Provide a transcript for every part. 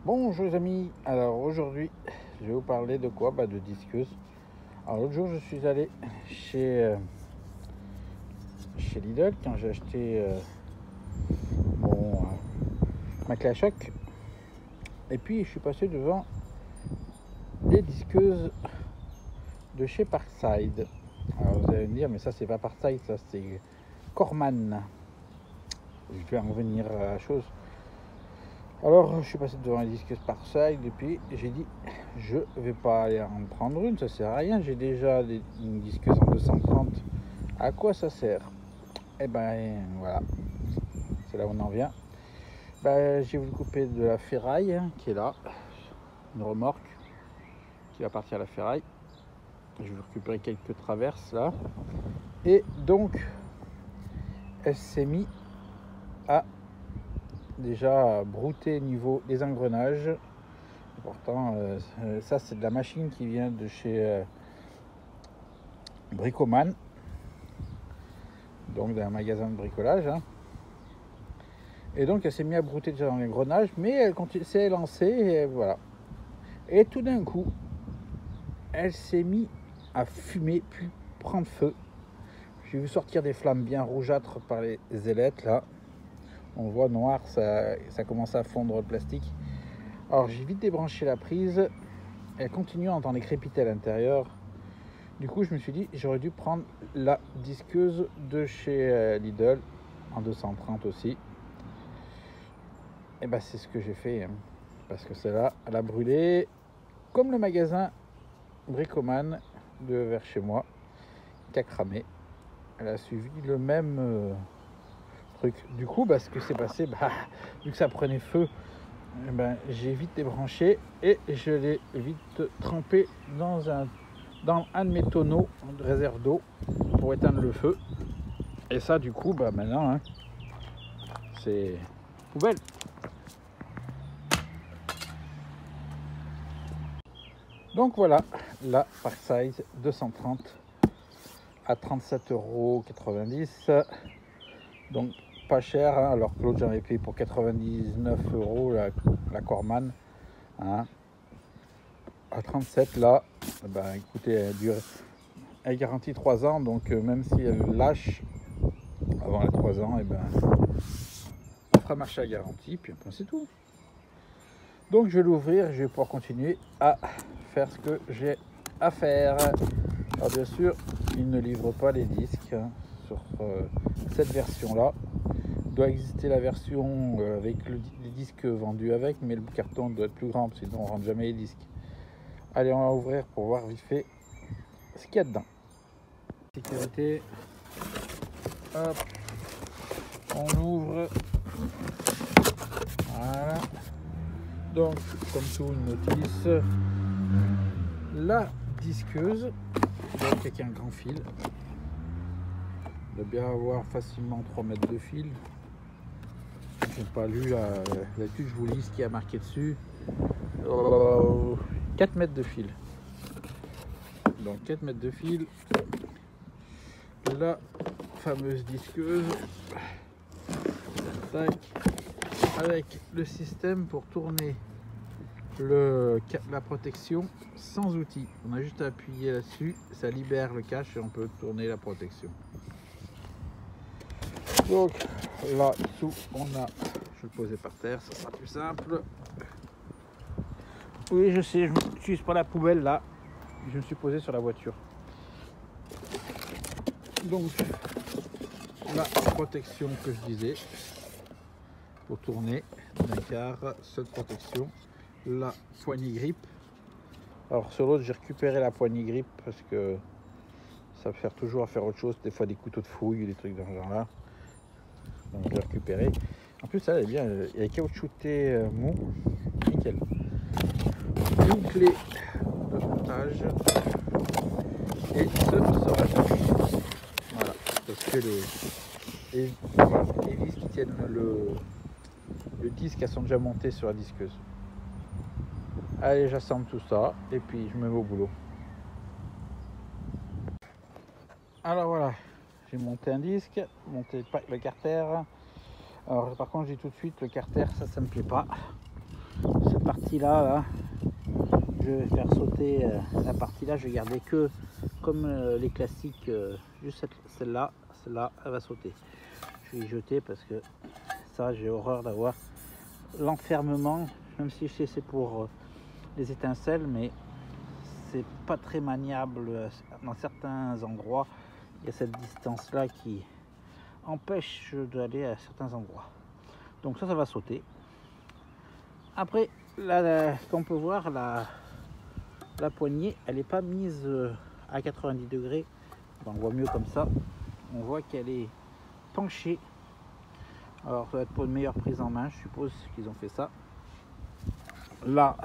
Bonjour les amis, alors aujourd'hui je vais vous parler de quoi? De disqueuse. Alors l'autre jour je suis allé chez Lidl quand j'ai acheté ma clé à choc. Et puis je suis passé devant des disqueuses de chez Parkside. Alors vous allez me dire mais ça c'est pas Parkside, ça c'est Corman. Je vais en revenir à la chose. Alors je suis passé devant les disqueuses Parkside et puis j'ai dit je vais pas aller en prendre une, ça sert à rien, j'ai déjà une disqueuse en 230, à quoi ça sert? Et ben voilà, c'est là où on en vient. J'ai voulu couper de la ferraille qui est là, une remorque qui va partir à la ferraille. Je vais récupérer quelques traverses là, et donc elle s'est mise à déjà brouter au niveau des engrenages. Pourtant ça c'est de la machine qui vient de chez Bricoman, donc d'un magasin de bricolage, hein. Et donc elle s'est mise à brouter déjà dans l'engrenage, mais elle s'est élancée et voilà. Et tout d'un coup elle s'est mise à fumer puis prendre feu. J'ai vu sortir des flammes bien rougeâtres par les ailettes là, on voit noir, ça commence à fondre le plastique. Alors j'ai vite débranché la prise, elle continue à entendre les crépités à l'intérieur. Du coup je me suis dit j'aurais dû prendre la disqueuse de chez Lidl en 230 aussi. Et c'est ce que j'ai fait, hein, parce que celle-là elle a brûlé comme le magasin Bricoman de vers chez moi qui a cramé. Elle a suivi le même truc. Du coup ce que s'est passé, vu que ça prenait feu, j'ai vite débranché et je l'ai vite trempé dans un de mes tonneaux de réserve d'eau pour éteindre le feu. Et ça du coup maintenant, hein, c'est poubelle. Donc voilà, la Parkside 230 à 37,90 €. Donc pas cher, hein, alors que l'autre j'en ai payé pour 99 € la Corman, hein. À 37 là, écoutez, elle garantit 3 ans, donc même si elle lâche avant les 3 ans, on fera marcher la garantie, puis après c'est tout. Donc je vais l'ouvrir, je vais pouvoir continuer à faire ce que j'ai à faire. Alors bien sûr, il ne livre pas les disques, hein, sur cette version là. Il doit exister la version avec les disques vendus avec, mais le carton doit être plus grand, sinon on ne rentre jamais les disques. Allez, on va ouvrir pour voir vite fait ce qu'il y a dedans. Sécurité, hop, on ouvre, voilà. Donc comme tout, une notice, la disqueuse, donc avec un grand fil, il doit bien avoir facilement 3 mètres de fil. Je n'ai pas lu là-dessus, je vous lis ce qui a marqué dessus. 4 mètres de fil. Donc 4 mètres de fil. La fameuse disqueuse. Tac. Avec le système pour tourner la protection sans outil. On a juste à appuyer là-dessus, ça libère le cache et on peut tourner la protection. Donc là dessous on a, je vais le poser par terre, ça sera plus simple. Oui je sais, je m'utilise pas la poubelle là, je me suis posé sur la voiture. Donc la protection que je disais pour tourner d'un quart, cette protection, la poignée grippe. Alors sur l'autre j'ai récupéré la poignée grippe parce que ça sert toujours à faire autre chose, des fois des couteaux de fouille, des trucs dans ce genre là. Donc je l'ai récupéré. En plus elle est bien, elle est caoutchouté mou, nickel. Une clé de montage et ce sera tout. Voilà, parce que les vis qui tiennent le disque, elles sont déjà montées sur la disqueuse. Allez, j'assemble tout ça et puis je me mets au boulot. Alors voilà, j'ai monté un disque, monté le carter. Alors par contre je dis tout de suite, le carter ça me plaît pas. C'est partie là, je vais faire sauter la partie là, je vais garder que comme les classiques, juste celle-là, elle va sauter. Je vais y jeter parce que ça, j'ai horreur d'avoir l'enfermement, même si je sais c'est pour les étincelles, mais c'est pas très maniable dans certains endroits. Il y a cette distance là qui empêche d'aller à certains endroits. Donc ça va sauter. Après, là, comme on peut voir, la poignée, elle n'est pas mise à 90 degrés. On voit mieux comme ça. On voit qu'elle est penchée. Alors ça va être pour une meilleure prise en main, je suppose qu'ils ont fait ça. Là,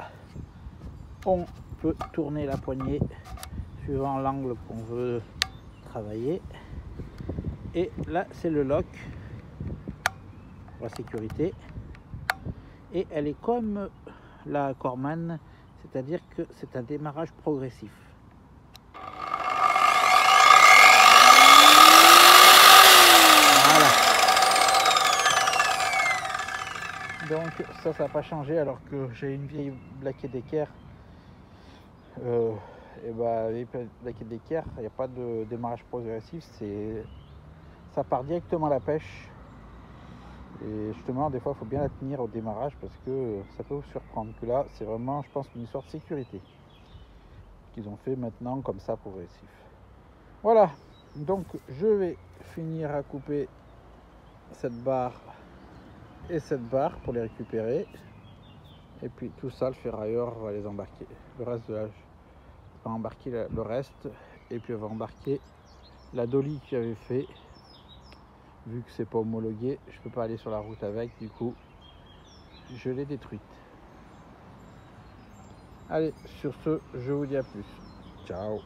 on peut tourner la poignée suivant l'angle qu'on veut travailler. Et là, c'est le lock pour la sécurité. Et elle est comme la Corman, c'est-à-dire que c'est un démarrage progressif. Voilà. Donc ça n'a pas changé alors que j'ai une vieille Black & Decker. Et bah, les Black & Decker, il n'y a pas de démarrage progressif, ça part directement à la pêche. Et justement, des fois, il faut bien la tenir au démarrage parce que ça peut vous surprendre. Que là, c'est vraiment, je pense, une histoire de sécurité qu'ils ont fait maintenant comme ça progressif. Voilà, donc je vais finir à couper cette barre et cette barre pour les récupérer. Et puis tout ça, le ferrailleur va les embarquer. Le reste de l'âge va embarquer le reste. Et puis on va embarquer la dolly que j'avais fait. Vu que c'est pas homologué, je peux pas aller sur la route avec, du coup je l'ai détruite. Allez, sur ce, je vous dis à plus. Ciao.